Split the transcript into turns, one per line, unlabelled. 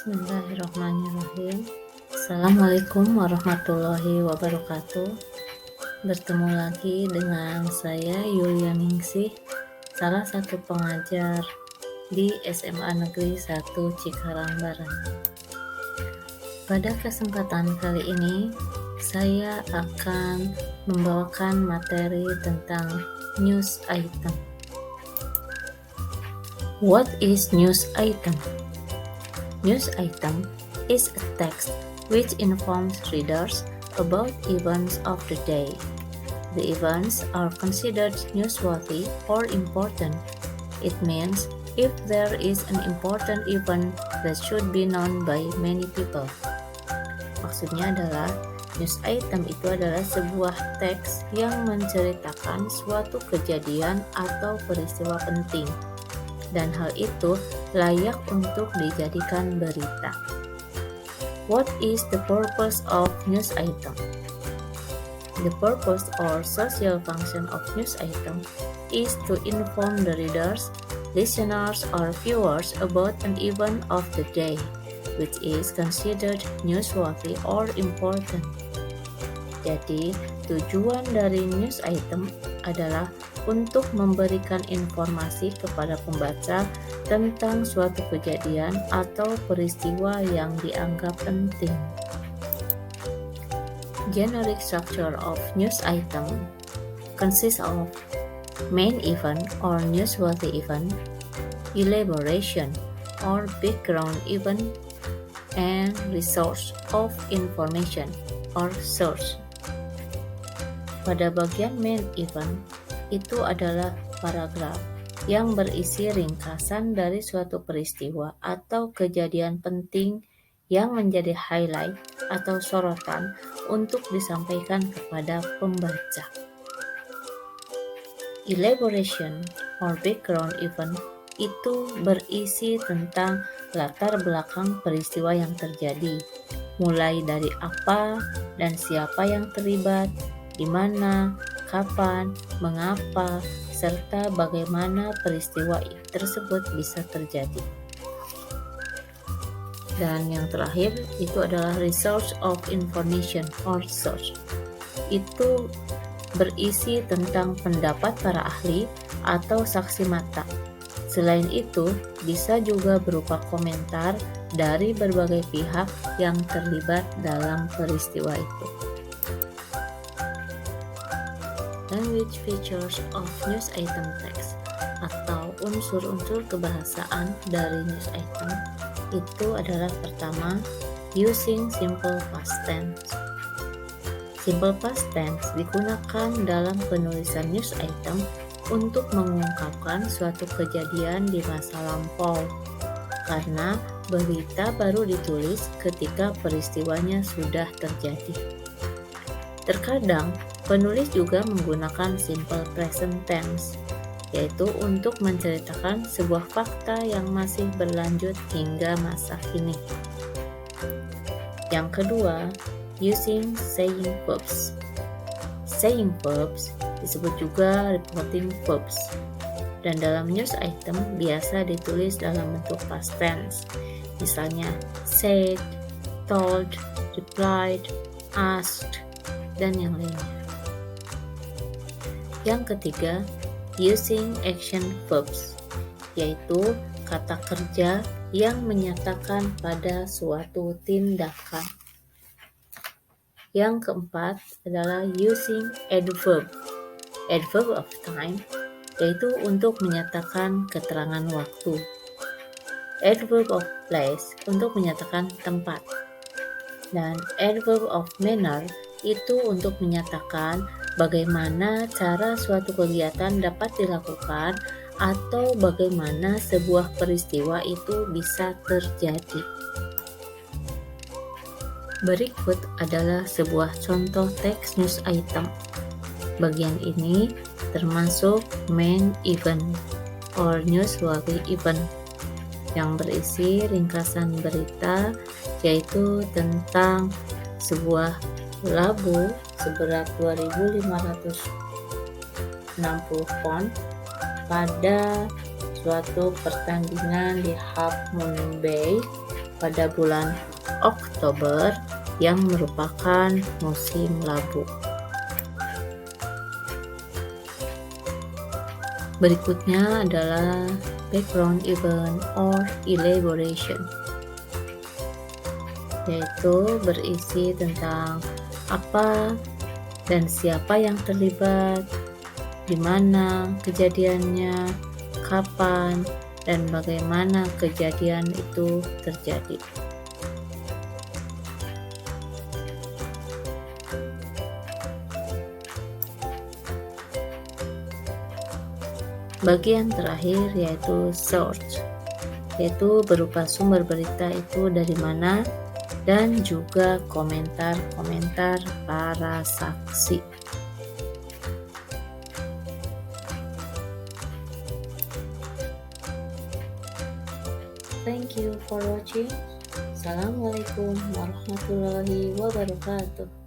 Bismillahirrahmanirrahim. Assalamualaikum warahmatullahi wabarakatuh. Bertemu lagi dengan saya Yulia Ningsih, salah satu pengajar di SMA Negeri 1 Cikarang Barat. Pada kesempatan kali ini, saya akan membawakan materi tentang news item. What is news item? News item is a text which informs readers about events of the day. The events are considered newsworthy or important. It means if there is an important event that should be known by many people. Maksudnya adalah news item itu adalah sebuah teks yang menceritakan suatu kejadian atau peristiwa penting, dan hal itu layak untuk dijadikan berita. What is the purpose of news item? The purpose or social function of news item is to inform the readers, listeners, or viewers about an event of the day, which is considered newsworthy or important. Jadi, tujuan dari news item adalah untuk memberikan informasi kepada pembaca tentang suatu kejadian atau peristiwa yang dianggap penting. Generic structure of news item consists of main event or newsworthy event, elaboration or background event, and resource of information or source. Pada bagian main event, itu adalah paragraf yang berisi ringkasan dari suatu peristiwa atau kejadian penting yang menjadi highlight atau sorotan untuk disampaikan kepada pembaca. Elaboration or background event itu berisi tentang latar belakang peristiwa yang terjadi, mulai dari apa dan siapa yang terlibat, di mana, kapan, mengapa, serta bagaimana peristiwa tersebut bisa terjadi. Dan yang terakhir itu adalah resource of information or source. Itu berisi tentang pendapat para ahli atau saksi mata. Selain itu, bisa juga berupa komentar dari berbagai pihak yang terlibat dalam peristiwa itu. Language features of news item text atau unsur-unsur kebahasaan dari news item itu adalah pertama, using simple past tense. Simple past tense digunakan dalam penulisan news item untuk mengungkapkan suatu kejadian di masa lampau, karena berita baru ditulis ketika peristiwanya sudah terjadi. Terkadang, penulis juga menggunakan simple present tense, yaitu untuk menceritakan sebuah fakta yang masih berlanjut hingga masa kini. Yang kedua, using saying verbs. Saying verbs disebut juga reporting verbs, dan dalam news item biasa ditulis dalam bentuk past tense, misalnya said, told, replied, asked, dan yang lainnya. Yang ketiga, using action verbs, yaitu kata kerja yang menyatakan pada suatu tindakan. Yang keempat adalah using adverb of time, yaitu untuk menyatakan keterangan waktu. Adverb of place untuk menyatakan tempat. Dan adverb of manner itu untuk menyatakan bagaimana cara suatu kegiatan dapat dilakukan atau bagaimana sebuah peristiwa itu bisa terjadi. Berikut adalah sebuah contoh teks news item. Bagian ini termasuk main event or newsworthy event yang berisi ringkasan berita, yaitu tentang sebuah labu seberat 2.560 pon pada suatu pertandingan di Half Moon Bay pada bulan Oktober yang merupakan musim labu. Berikutnya adalah background event or elaboration, yaitu berisi tentang apa dan siapa yang terlibat, di mana kejadiannya, kapan, dan bagaimana kejadian itu terjadi. Bagian terakhir yaitu source, yaitu berupa sumber berita itu dari mana dan juga komentar-komentar para saksi. Thank you for watching. Assalamualaikum warahmatullahi wabarakatuh.